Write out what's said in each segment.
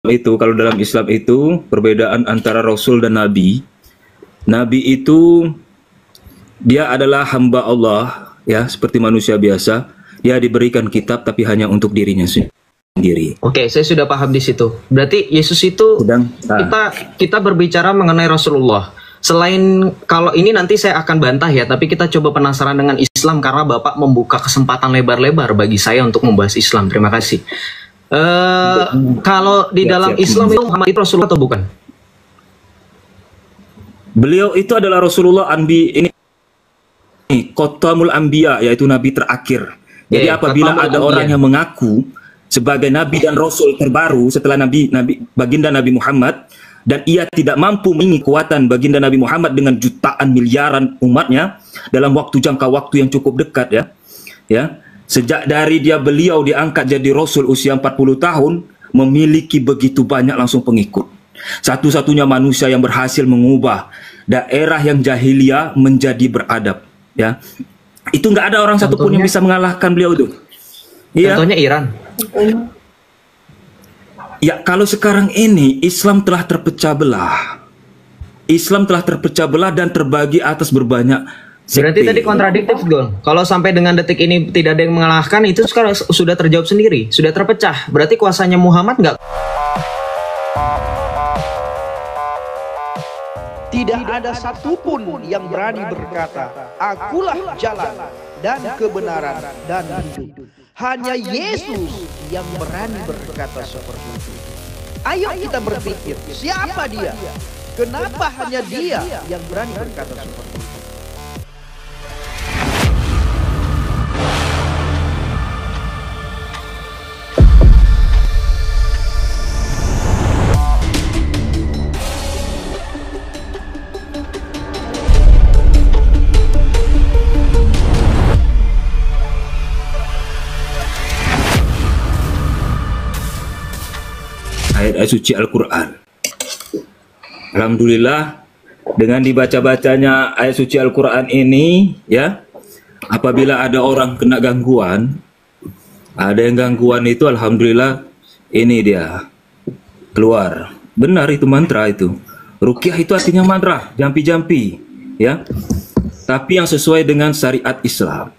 itu, kalau dalam Islam itu perbedaan antara Rasul dan Nabi. Nabi itu dia adalah hamba Allah, ya, seperti manusia biasa. Dia diberikan kitab tapi hanya untuk dirinya sendiri. Oke, saya sudah paham di situ. Berarti Yesus itu kita berbicara mengenai Rasulullah. Selain kalau ini nanti saya akan bantah ya, tapi kita coba penasaran dengan Islam karena Bapak membuka kesempatan lebar-lebar bagi saya untuk membahas Islam. Terima kasih. Kalau di dalam Islam itu Muhammad itu Rasulullah atau bukan? Beliau itu adalah Rasulullah ini Khotamul Anbiya, yaitu nabi terakhir. Jadi apabila ada orang yang mengaku sebagai nabi dan rasul terbaru setelah baginda Nabi Muhammad, dan ia tidak mampu mengingi kekuatan baginda Nabi Muhammad dengan jutaan miliaran umatnya dalam jangka waktu yang cukup dekat, ya. Sejak dari beliau diangkat jadi rasul usia 40 tahun, memiliki begitu banyak langsung pengikut. Satu-satunya manusia yang berhasil mengubah daerah yang jahiliyah menjadi beradab, ya. Itu nggak ada orang satupun yang bisa mengalahkan beliau itu. Iya. Contohnya Iran. Ya, kalau sekarang ini Islam telah terpecah belah. Islam telah terpecah belah dan terbagi atas berbanyak sekte. Berarti tadi kontradiktif, Gol. Kalau sampai dengan detik ini tidak ada yang mengalahkan, itu sekarang sudah terjawab sendiri, sudah terpecah. Berarti kuasanya Muhammad nggak? Tidak ada satupun yang berani berkata, akulah jalan dan kebenaran dan hidup. Hanya Yesus yang berani berkata seperti itu. Ayo kita berpikir, siapa dia? Kenapa hanya dia yang berani berkata seperti itu? Ayat suci Al-Quran. Alhamdulillah, dengan dibaca-bacanya ayat suci Al-Quran ini, ya, apabila ada orang kena gangguan, ada yang gangguan itu, alhamdulillah, ini dia keluar. Benar itu mantra itu. Ruqyah itu artinya mantra, jampi-jampi, ya. Tapi yang sesuai dengan syariat Islam.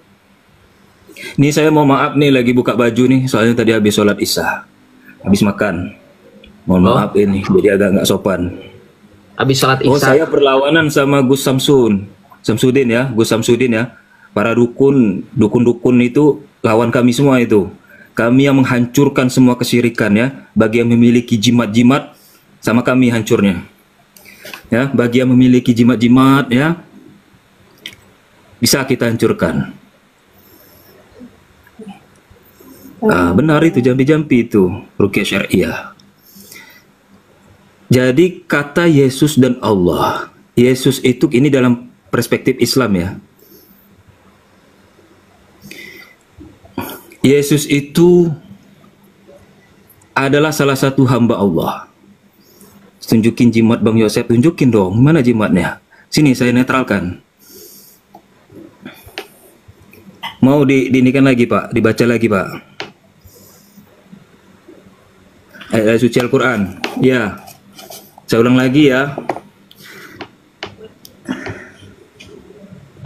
Ini saya mau maaf nih, lagi buka baju nih, soalnya tadi habis sholat Isya, habis makan. Mohon maaf ini, jadi agak nggak sopan. Habis sholat Isya. Oh, saya berlawanan sama Gus Samsudin ya, Gus Samsudin ya. Para dukun-dukun itu lawan kami semua itu. Kami yang menghancurkan semua kesyirikan ya. Bagi yang memiliki jimat-jimat, sama kami hancurnya. Ya, bagi yang memiliki jimat-jimat ya, bisa kita hancurkan. Benar itu, jampi-jampi itu, ruqyah syariah. Jadi kata Yesus dan Allah, Yesus itu ini dalam perspektif Islam ya. Yesus itu adalah salah satu hamba Allah. Tunjukin jimat Bang Yosef, tunjukin dong, mana jimatnya? Sini saya netralkan. Mau diinikan lagi Pak, dibaca lagi Pak. Ayat suci Al-Quran, ya. Saya ulang lagi ya.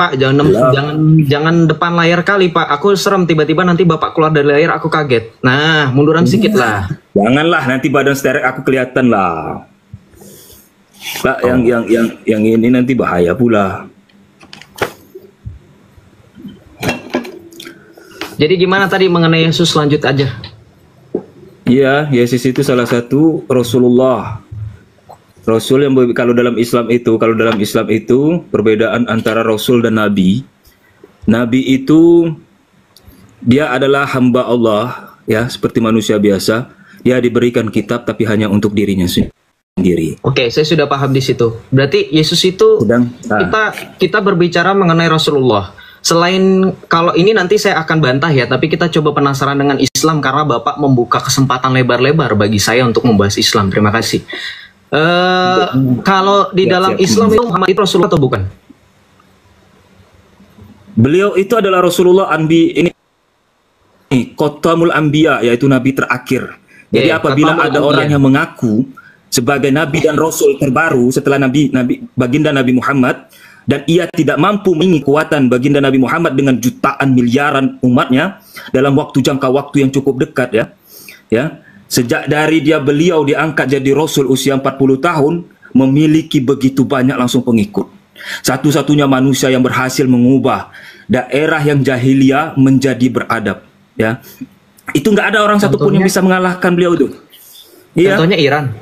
Pak, jangan depan layar kali Pak. Aku serem tiba-tiba nanti Bapak keluar dari layar, aku kaget. Nah, munduran sedikit lah. Janganlah, nanti badan sterek aku kelihatan lah. Pak, yang ini nanti bahaya pula. Jadi gimana tadi mengenai Yesus, lanjut aja. Iya, Yesus itu salah satu Rasulullah. Rasul yang kalau dalam Islam itu perbedaan antara Rasul dan Nabi. Nabi itu dia adalah hamba Allah, ya, seperti manusia biasa. Dia diberikan kitab tapi hanya untuk dirinya sendiri. Oke, saya sudah paham di situ. Berarti Yesus itu kita berbicara mengenai Rasulullah. Selain kalau ini nanti saya akan bantah ya, tapi kita coba penasaran dengan Islam karena Bapak membuka kesempatan lebar-lebar bagi saya untuk membahas Islam. Terima kasih. Kalau di dalam Islam itu Muhammad itu Rasulullah atau bukan? Beliau itu adalah Rasulullah Khotamul Anbiya, yaitu nabi terakhir. Jadi apabila ada orang yang mengaku sebagai nabi dan rasul terbaru setelah baginda Nabi Muhammad, dan ia tidak mampu mengingi kekuatan baginda Nabi Muhammad dengan jutaan miliaran umatnya dalam jangka waktu yang cukup dekat, ya. Sejak dari beliau diangkat jadi rasul usia 40 tahun, memiliki begitu banyak langsung pengikut. Satu-satunya manusia yang berhasil mengubah daerah yang jahiliyah menjadi beradab, ya. Itu nggak ada orang satupun yang bisa mengalahkan beliau itu. Iya. Contohnya Iran.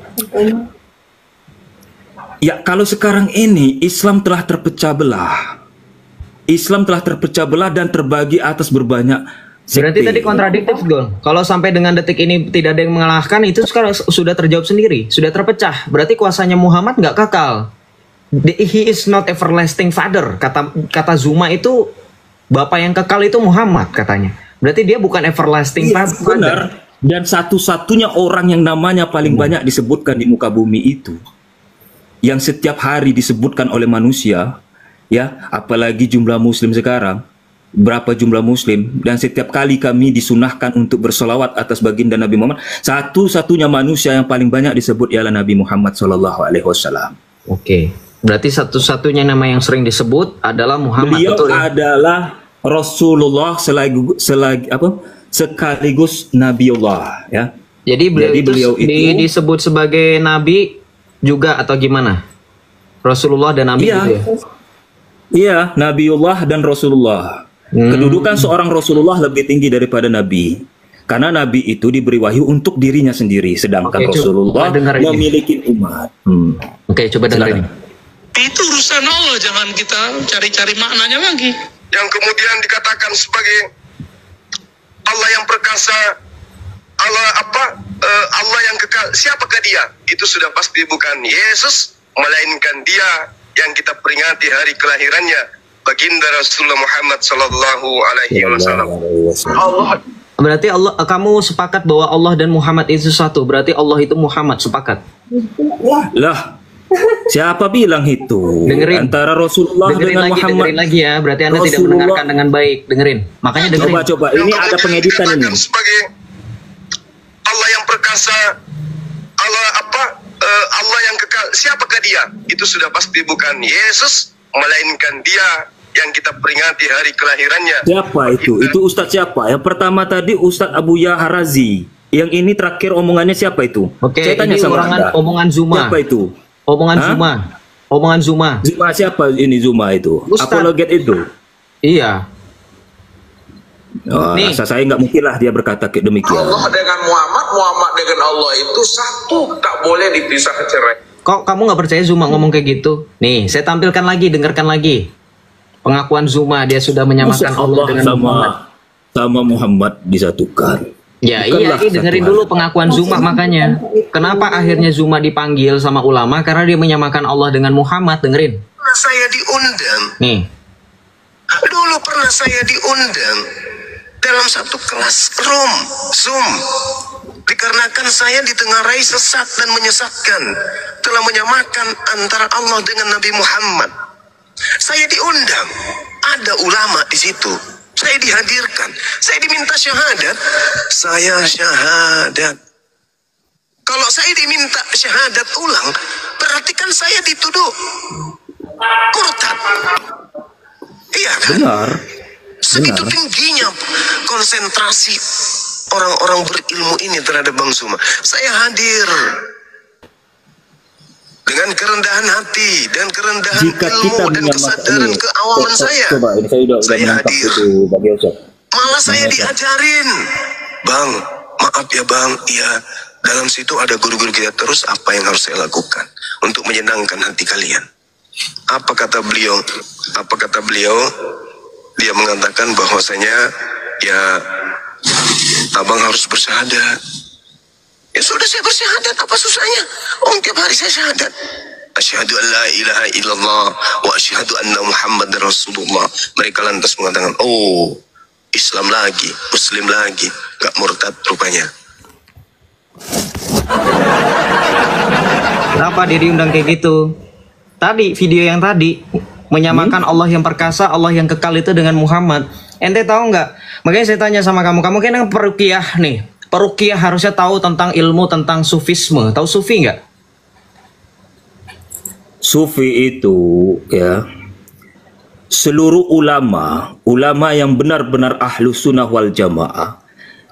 Ya, kalau sekarang ini Islam telah terpecah belah. Islam telah terpecah belah dan terbagi atas berbanyak sekte. Berarti tadi kontradiktif, Gol. Kalau sampai dengan detik ini tidak ada yang mengalahkan, itu sekarang sudah terjawab sendiri, sudah terpecah. Berarti kuasanya Muhammad nggak kekal. He is not everlasting father. Kata Zuma itu, bapak yang kekal itu Muhammad katanya. Berarti dia bukan everlasting father. Benar. Dan satu-satunya orang yang namanya paling banyak disebutkan di muka bumi itu, yang setiap hari disebutkan oleh manusia, ya, apalagi jumlah muslim sekarang, berapa jumlah muslim, dan setiap kali kami disunahkan untuk bersolawat atas baginda Nabi Muhammad, satu-satunya manusia yang paling banyak disebut ialah Nabi Muhammad SAW. Oke, berarti satu-satunya nama yang sering disebut adalah Muhammad. Beliau betul, ya? adalah Rasulullah sekaligus Nabiullah, ya. Jadi beliau itu disebut sebagai Nabi juga atau gimana? Rasulullah dan Nabi, iya, gitu ya? Iya, Nabiullah dan Rasulullah. Kedudukan seorang Rasulullah lebih tinggi daripada Nabi, karena Nabi itu diberi wahyu untuk dirinya sendiri, sedangkan Rasulullah memiliki umat. Oke, coba dengerin. Itu urusan Allah, jangan kita cari-cari maknanya lagi. Yang kemudian dikatakan sebagai Allah yang perkasa, Allah yang kekal. Siapakah dia? Itu sudah pasti bukan Yesus, melainkan dia yang kita peringati hari kelahirannya, baginda Rasulullah Muhammad Sallallahu Alaihi Wasallam. Berarti kamu sepakat bahwa Allah dan Muhammad itu satu. Berarti Allah itu Muhammad, sepakat? Lah, siapa bilang itu? Dengerin. Antara Rasulullah dengan Muhammad. Dengerin lagi ya. Berarti Anda tidak mendengarkan dengan baik. Dengerin. Makanya dengerin. Coba. Ini ada pengeditan ini. Sebagai Allah yang perkasa, Allah yang kekal. Siapakah dia? Itu sudah pasti bukan Yesus, melainkan dia yang kita peringati hari kelahirannya. Siapa itu? Itu Ustadz siapa? Yang pertama tadi Ustadz Abu Ya Harazi. Yang ini terakhir omongannya siapa itu? Oke, saya tanya sama Anda. Omongan Zuma. Siapa itu? Omongan Zuma. Zuma siapa ini Zuma itu? Apologet itu? Iya. Nih, saya nggak mungkin lah dia berkata demikian. Allah dengan Muhammad, Muhammad dengan Allah itu satu, tak boleh dipisah cerai. Kok kamu nggak percaya Zuma ngomong kayak gitu? Nih, saya tampilkan lagi, dengarkan lagi. Pengakuan Zuma, dia sudah menyamakan Allah dengan Muhammad. Sama Muhammad disatukan. Ya iya, dengerin dulu pengakuan Zuma makanya. Kenapa akhirnya Zuma dipanggil sama ulama? Karena dia menyamakan Allah dengan Muhammad, dengerin. Saya diundang. Nih. Dulu pernah saya diundang dalam satu kelas Zoom. Dikarenakan saya ditengarai sesat dan menyesatkan, telah menyamakan antara Allah dengan Nabi Muhammad. Saya diundang, ada ulama di situ. Saya dihadirkan, saya diminta syahadat, saya syahadat. Kalau saya diminta syahadat ulang, berarti kan saya dituduh murtad. Iya kan? Benar. Segitu tingginya konsentrasi orang-orang berilmu ini terhadap Bang Zuma. Saya hadir dengan kerendahan hati dan kerendahan ilmu dan kesadaran keawaman saya. Saya hadir. Malah saya diajarin, Bang, maaf ya Bang, iya, dalam situ ada guru-guru kita, terus apa yang harus saya lakukan untuk menyenangkan hati kalian? Apa kata beliau? Dia mengatakan bahwasanya ya abang harus bersyahadat. Ya sudah, saya bersyahadat, apa susahnya? Tiap hari saya syahadat. Asyhadu an la ilaha illallah wa asyhadu anna Muhammadar Rasulullah. Mereka lantas mengatakan, oh, Islam lagi, Muslim lagi, gak murtad rupanya. Kenapa dia diundang kayak gitu? Tadi video yang tadi menyamakan Allah yang perkasa, Allah yang kekal itu dengan Muhammad. Ente tahu nggak? Makanya saya tanya sama kamu kan yang peruqyah nih. peruqyah harusnya tahu tentang ilmu tentang sufisme. Tahu sufi nggak? Sufi itu ya, seluruh ulama yang benar-benar ahlu sunnah wal jamaah,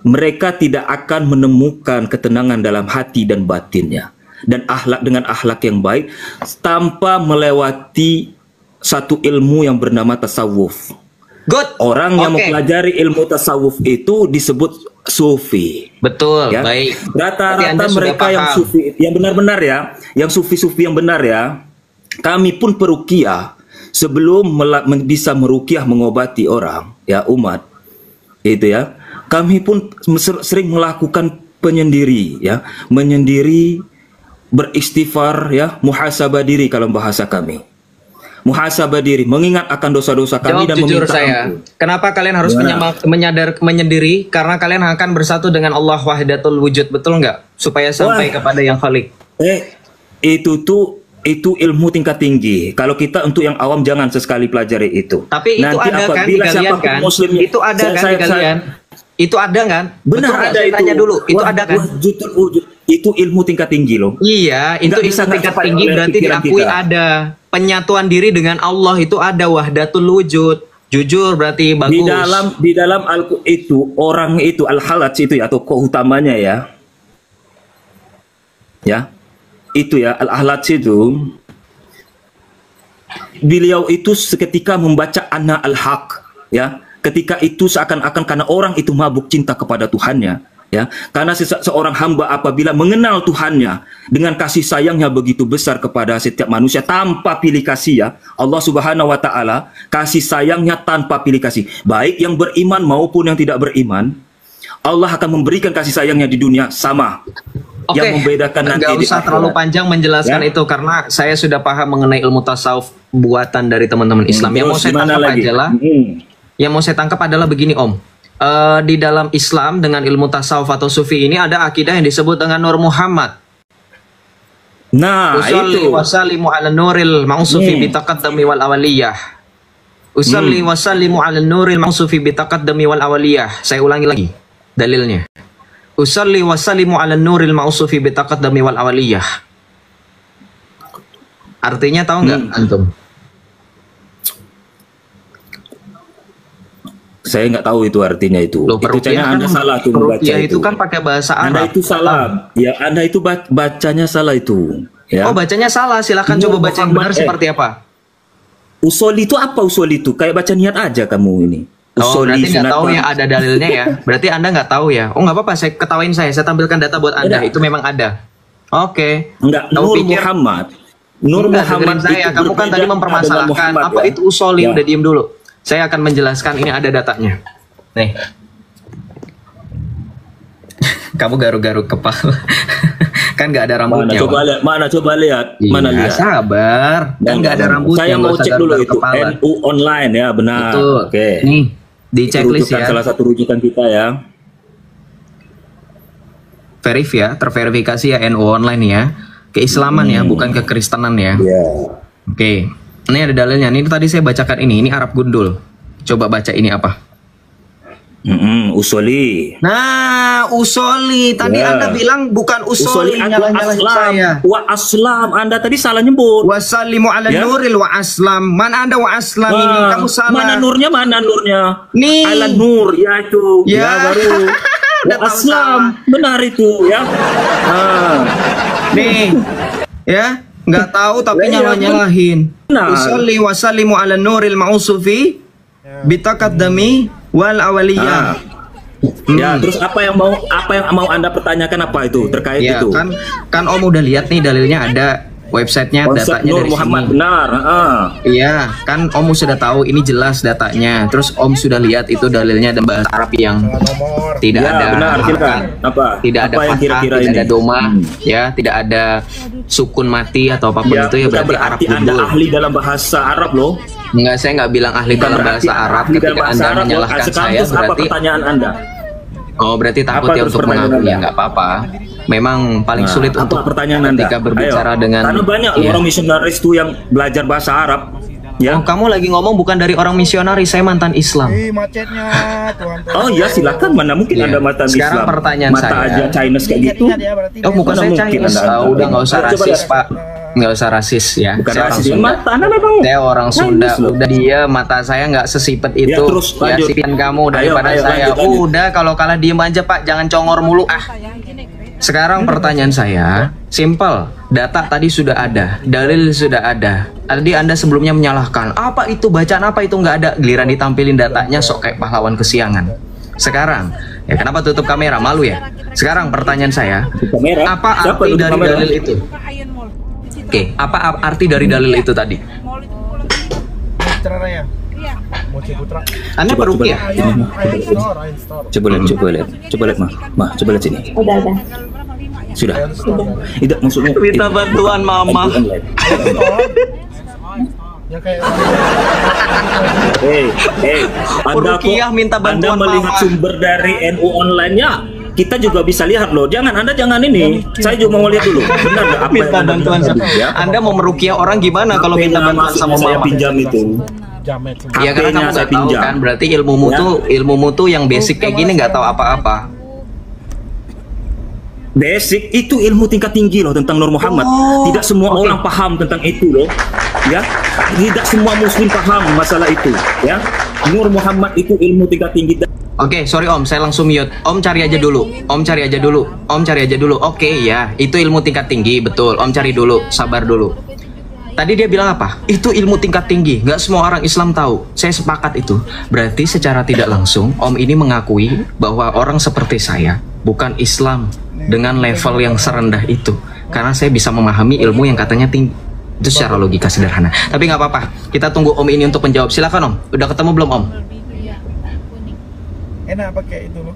mereka tidak akan menemukan ketenangan dalam hati dan batinnya dan dengan akhlak yang baik tanpa melewati satu ilmu yang bernama tasawuf. Good. Orang yang mempelajari ilmu tasawuf itu disebut sufi. Betul, ya? Baik. Rata-rata mereka yang sufi, yang benar-benar ya, yang sufi-sufi yang benar ya, kami pun peruqyah sebelum bisa meruqyah mengobati orang, ya umat, itu ya, kami pun sering melakukan penyendiri, ya, menyendiri, beristighfar, ya, muhasabah diri kalau bahasa kami. Muhasabah diri, mengingat akan dosa-dosa kami dan jujur meminta saya. ampun. Kenapa kalian harus menyendiri? Karena kalian akan bersatu dengan Allah wahdatul wujud, betul nggak? Supaya sampai kepada yang khalik. Itu ilmu tingkat tinggi. Kalau kita untuk yang awam jangan sesekali pelajari itu. Tapi itu nanti ada kan di kalian kan? Muslimnya, itu ada kan di kalian? Itu ada kan? Benar, betul, ada itu. Tanya dulu, itu ada kan? Itu ilmu tingkat tinggi loh. Iya, itu ilmu tingkat tinggi berarti diakui kita. Ada penyatuan diri dengan Allah, itu ada wahdatul wujud. Jujur berarti bagus. Di dalam Al-Qur'an itu orang itu al-halaj itu ya, tokoh utamanya ya. Ya. Itu ya, al-halaj itu beliau itu seketika membaca Ana al-Haq, ya. Ketika itu seakan-akan karena orang itu mabuk cinta kepada Tuhannya, ya. Karena seorang hamba apabila mengenal Tuhannya dengan kasih sayangnya begitu besar kepada setiap manusia tanpa pilih kasih, ya. Allah Subhanahu wa taala kasih sayangnya tanpa pilih kasih, baik yang beriman maupun yang tidak beriman. Allah akan memberikan kasih sayangnya di dunia sama. Yang membedakan nanti nggak usah terlalu panjang menjelaskan itu karena saya sudah paham mengenai ilmu tasawuf buatan dari teman-teman Islam. Yang mau saya tangkap adalah yang mau saya tangkap adalah begini Om. Di dalam Islam dengan ilmu tasawuf atau sufi ini ada akidah yang disebut dengan Nur Muhammad. Nah, usalli wa sallimu ala nuril mausufi bi taqaddumi wal awaliyah. Usalli wa sallimu ala nuril mausufi bi taqaddumi wal awaliyah. Saya ulangi lagi dalilnya. Usalli wa sallimu ala nuril mausufi bi taqaddumi wal awaliyah. Artinya tahu nggak antum? Saya nggak tahu itu artinya itu. Loh, itu kan Anda salah tuh membaca itu kan pakai bahasa Arab. Anda itu salah. Ya, Anda itu bacanya salah itu. Ya. Oh, bacanya salah. Silakan coba baca yang benar seperti apa. Usul itu apa usul itu? Kayak baca niat aja kamu ini. Oh, berarti nggak tahu ya ada dalilnya ya. Berarti Anda nggak tahu ya. Oh, nggak apa-apa. Saya ketawain saya tampilkan data buat Anda. Itu memang ada. Oke. Enggak. Nur Muhammad. Nur Muhammad saya. Kamu kan tadi mempermasalahkan apa itu usoli. Udah diem dulu. Saya akan menjelaskan, ini ada datanya. Nih. Kamu garuk-garuk kepala. Kan nggak ada rambutnya. Mana coba lihat. Mana lihat. Sabar. Kan nggak ada rambutnya. Saya mau cek dulu itu. NU online ya, benar. Betul. Oke. Nih, di checklist ya. Salah satu rujukan kita ya. Verif ya, terverifikasi ya NU online ya. Keislaman ya, bukan kekristenan ya. Oke. Ini ada dalilnya. Ini tadi saya bacakan ini Arab gundul. Coba baca ini apa? Usoli. Nah, usoli. Tadi Anda bilang bukan usoli. Nyala-nyalain saya. Wa aslam. Anda tadi salah nyebut. Wasallimu ala nuril wa aslam. Mana Anda wa aslam ini? Kamu salah. Mana nurnya? Mana nurnya? Nih. Ala nur. Ya itu. Ya baru. Wa aslam. Benar itu ya. Nih. Ya. Nggak tahu tapi nyala-nyalahin. Usolli wa sallimu ala nuril mausufi bitaqaddami wal awaliyah. Ya, terus apa yang mau Anda pertanyakan apa itu terkait ya, itu? Kan Om udah lihat nih dalilnya ada websitenya, datanya Nur dari Muhammad sini. Benar. Iya, kan Om sudah tahu ini jelas datanya. Terus Om sudah lihat itu dalilnya dan bahasa Arab yang tidak ada. Benar, apa? Tidak ada yang kira-kira tidak ada doma, ya, tidak ada sukun mati atau apapun itu ya berarti Arab Anda ahli dalam bahasa Arab loh. Enggak, saya nggak bilang ahli dalam bahasa Arab. Ketika Anda menyalahkan saya berarti apa pertanyaan Anda? Oh, berarti takut ya untuk mengakui ya, nggak apa-apa. Memang paling sulit untuk pertanyaan ketika berbicara dengan karena banyak orang misionaris tuh yang belajar bahasa Arab Ya. Oh, kamu lagi ngomong bukan dari orang misionaris, saya mantan Islam. Macetnya, Tuhan. Oh iya, silakan. Mana mungkin Anda mantan Islam. Sekarang pertanyaan mata saya. aja Chinese kayak gitu. Oh, bukan saya Chinese. Udah nggak usah rasis, Pak. Nggak usah rasis ya. Bukan Saya orang rasis. Sunda. Mata Anda memang. Saya orang Sunda. Udah dia mata saya nggak sesipet itu. terus Ya lanjut. sipian kamu daripada Ayo, saya. lanjut. Udah kalau kalah diem aja Pak, jangan congor mulu ah. Sekarang pertanyaan saya, simple. Data tadi sudah ada, dalil sudah ada. Tadi Anda sebelumnya menyalahkan, apa itu bacaan apa itu nggak ada. Giliran ditampilin datanya sok kayak pahlawan kesiangan. Sekarang, ya kenapa tutup kamera? Malu ya? Sekarang pertanyaan saya, Kamera. apa Siapa arti tutup dari kamera? dalil itu? Oke, apa arti dari dalil itu tadi? Putra Raya. Mochi Putra. Anda perukiah? Coba lihat, mah, coba lihat sini. Udah. Sudah. Tidak, maksudnya. Minta bantuan mama. Ya kayak Anda Rukiah minta bantuan Anda melihat mama. sumber dari NU online-nya. Kita juga bisa lihat loh. Anda jangan ini. Saya juga mau lihat dulu. Benar nggak apa Minta yang Anda bantuan bilang sama. tadi, ya? Anda mau merukiah orang gimana kalau minta bantuan sama saya mama? pinjam itu. jamet. Ya karena HP-nya kamu saya nggak tahu pinjam. kan, berarti ilmumu tuh yang basic kayak gini nggak tahu apa-apa. Basic itu ilmu tingkat tinggi loh tentang Nur Muhammad. Tidak semua orang paham tentang itu loh. Ya, tidak semua muslim paham masalah itu. Ya, Nur Muhammad itu ilmu tingkat tinggi. Oke, sorry Om, saya langsung mute. Om cari aja dulu. Oke ya, itu ilmu tingkat tinggi, betul. Om cari dulu, sabar dulu. Tadi dia bilang apa? Itu ilmu tingkat tinggi, nggak semua orang Islam tahu. Saya sepakat itu. Berarti secara tidak langsung, Om ini mengakui bahwa orang seperti saya bukan Islam dengan level yang serendah itu. Karena saya bisa memahami ilmu yang katanya tinggi. Itu secara logika sederhana. Tapi nggak apa-apa. Kita tunggu Om ini untuk menjawab. Silakan Om. Udah ketemu belum Om? Enak pakai itu loh.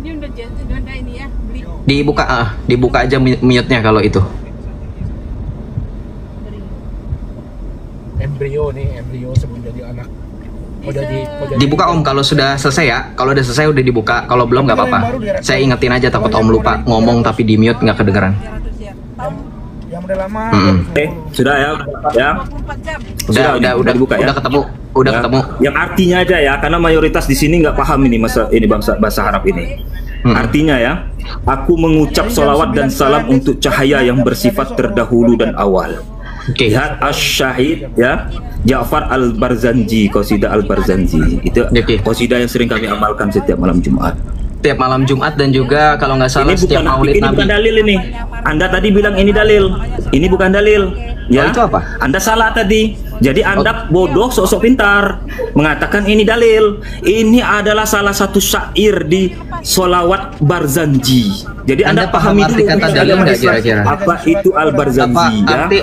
Ini udah ini ya, beli. Dibuka aja mute-nya kalau itu. Embrio sebelum jadi anak. Dibuka Om kalau sudah selesai ya. Kalau udah selesai udah dibuka. Kalau belum nggak apa-apa. Saya ingetin aja takut Om lupa ngomong tapi di mute nggak kedengeran. Yang udah lama. Sudah ya, ya. Udah dibuka ya. Udah ketemu. Udah Ya, ketemu. Yang artinya aja ya, karena mayoritas di sini nggak paham ini bahasa Arab ini. Artinya ya, aku mengucap salawat dan salam untuk cahaya yang bersifat terdahulu dan awal. Oke. Lihat Asy-Syahid ya, Ja'far Al-Barzanji, Qasidah Al-Barzanji. Itu Oke. qasidah yang sering kami amalkan setiap malam Jumat. Tiap malam Jumat dan juga kalau nggak salah setiap Maulid Ini Nabi. bukan dalil ini. Anda tadi bilang ini dalil. Ini bukan dalil. Ya. Oh, itu apa? Anda salah tadi. Jadi Anda bodoh, sok-sok pintar. Mengatakan ini dalil. Ini adalah salah satu syair di Sholawat Barzanji. Jadi Anda paham pahami arti dulu kata ini dalil agama nggak Islam. kira-kira? Apa itu Apa Al-Barzanji ya? arti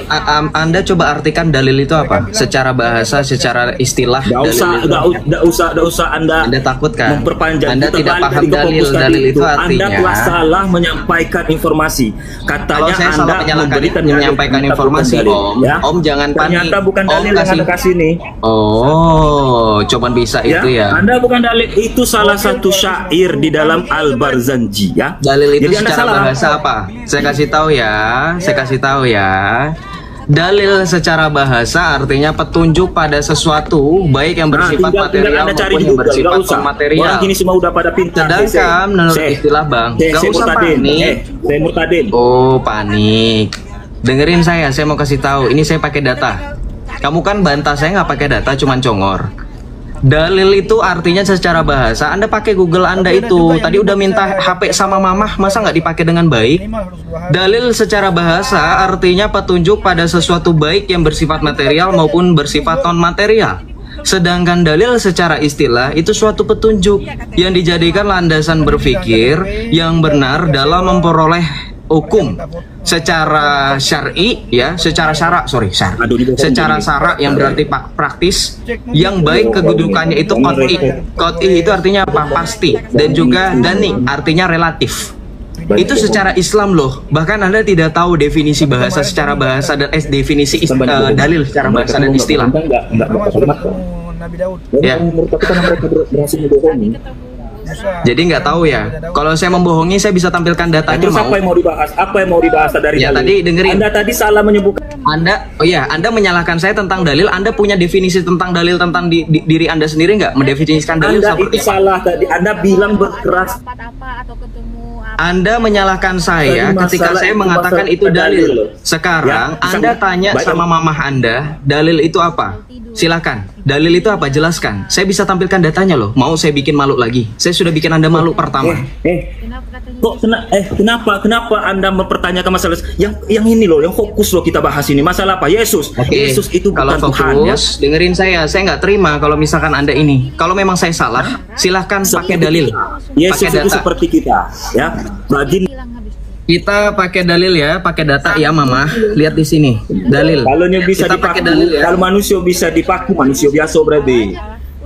Anda coba artikan dalil itu apa? Secara bahasa, secara istilah. Nggak usah Anda takut kan? memperpanjang. Anda Kita tidak balik paham dari dalil. fokus tadi Dalil itu artinya. Anda telah salah menyampaikan informasi. Kalau Katanya saya Anda salah memberikan menyampaikan dalil, informasi, ternyata bukan Om. dalil, ya? Om jangan panik. Ternyata bukan Om dalil yang Anda kasih nih. Oh, cuman bisa Ya, itu ya. Anda bukan dalil, itu salah satu syair di dalam Al-Barzanji ya. Dalil itu Jadi Anda secara salah. bahasa apa? Saya kasih tahu ya. Dalil secara bahasa artinya petunjuk pada sesuatu baik yang bersifat tinggal material Anda cari maupun di yang Google, bersifat nggak usah. material. Orang kini semua udah pada pintar. Sedangkan menurut istilah Bang, nggak usah panik. Saya murtadin. Oh, panik. Dengerin saya mau kasih tahu. Ini saya pakai data. Kamu kan bantah saya nggak pakai data, cuman congor. Dalil itu artinya secara bahasa. Anda pakai Google Anda itu. Tadi udah minta HP sama mamah, masa nggak dipakai dengan baik? Dalil secara bahasa artinya petunjuk pada sesuatu baik yang bersifat material maupun bersifat non material. Sedangkan dalil secara istilah itu suatu petunjuk yang dijadikan landasan berpikir yang benar dalam memperoleh hukum secara syar'i ya, secara syarak yang berarti praktis, yang baik kedudukannya itu qot'i itu artinya apa? Pasti, dan juga dani artinya relatif. Itu secara Islam loh. Bahkan Anda tidak tahu definisi bahasa secara bahasa dan definisi dalil secara bahasa dan istilah. Nabi Daud. Ya. Menurut aku karena mereka berhasil membohongi. Jadi nggak tahu ya. Kalau saya membohongi, saya bisa tampilkan datanya. Terus apa yang mau dibahas? Apa yang mau dibahas dari ya, dalil? tadi dengerin. Anda tadi salah menyebutkan. Anda menyalahkan saya tentang dalil. Anda punya definisi tentang dalil tentang diri Anda sendiri nggak? Mendefinisikan dalil Anda seperti itu salah tadi. Anda bilang berkeras. Anda menyalahkan saya ketika saya mengatakan itu dalil. Sekarang ya, Anda tanya sama mamah Anda, dalil itu apa? Silakan. Dalil itu apa? Jelaskan. Saya bisa tampilkan datanya loh. Mau saya bikin malu lagi? Saya sudah bikin Anda malu pertama. Kenapa Anda mempertanyakan masalah yang ini loh, yang fokus loh kita bahas ini. Masalah apa? Yesus. Yesus itu bukan Tuhan ya. Dengerin saya nggak terima kalau misalkan Anda ini. Kalau memang saya salah, silahkan pakai dalil. Yesus itu seperti kita, ya. Kita pakai dalil ya, pakai data ya, Mama. Lihat di sini, dalil. Kalau bisa dipakai dalil ya. Kalau manusia bisa dipakai, manusia biasa berarti.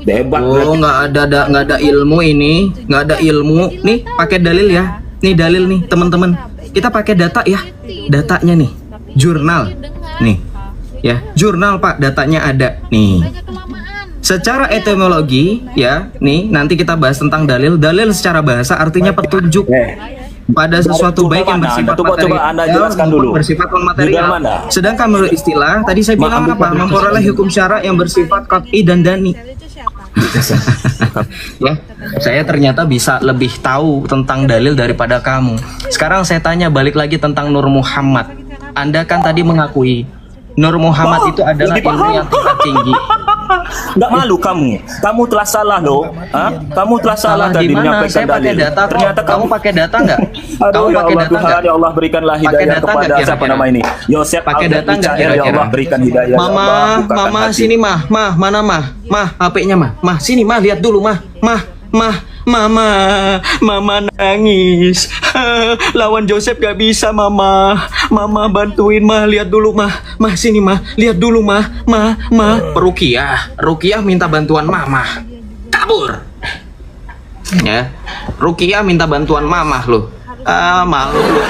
Hebat. Oh, nggak ada ilmu ini, nggak ada ilmu. Nih, pakai dalil ya. Nih dalil nih, teman-teman. Kita pakai data ya. Datanya nih, jurnal. Nih. Ya, jurnal Pak, datanya ada. Nih. Secara etimologi ya, nih nanti kita bahas tentang dalil. Dalil secara bahasa artinya petunjuk pada sesuatu baik yang bersifat material. Coba Anda jelaskan dulu. Bersifat material. Sedangkan menurut istilah, tadi saya bilang apa? Memperoleh hukum syara yang bersifat qat'i dan dani. Ya, saya ternyata bisa lebih tahu tentang dalil daripada kamu. Sekarang saya tanya balik lagi tentang Nur Muhammad. Anda kan tadi mengakui Nur Muhammad itu adalah ilmu yang tinggi. Nggak malu kamu? Kamu telah salah loh. Kamu telah salah tadi menyampaikan dalil. Data, ternyata kamu pakai data nggak? Kamu pakai data nggak? Ya Allah berikanlah hidayah kepada siapa nama ini? Yosef. Pakai data nggak? Ya Allah berikan hidayah. Mama sini mah, mana mah? HP-nya mah, sini mah, lihat dulu mah. Mama nangis. Lawan Joseph gak bisa, Mama bantuin mah, lihat dulu mah sini mah, lihat dulu mah. Rukiah minta bantuan Mama, kabur. Ya, Rukiah minta bantuan Mama loh. Malu loh.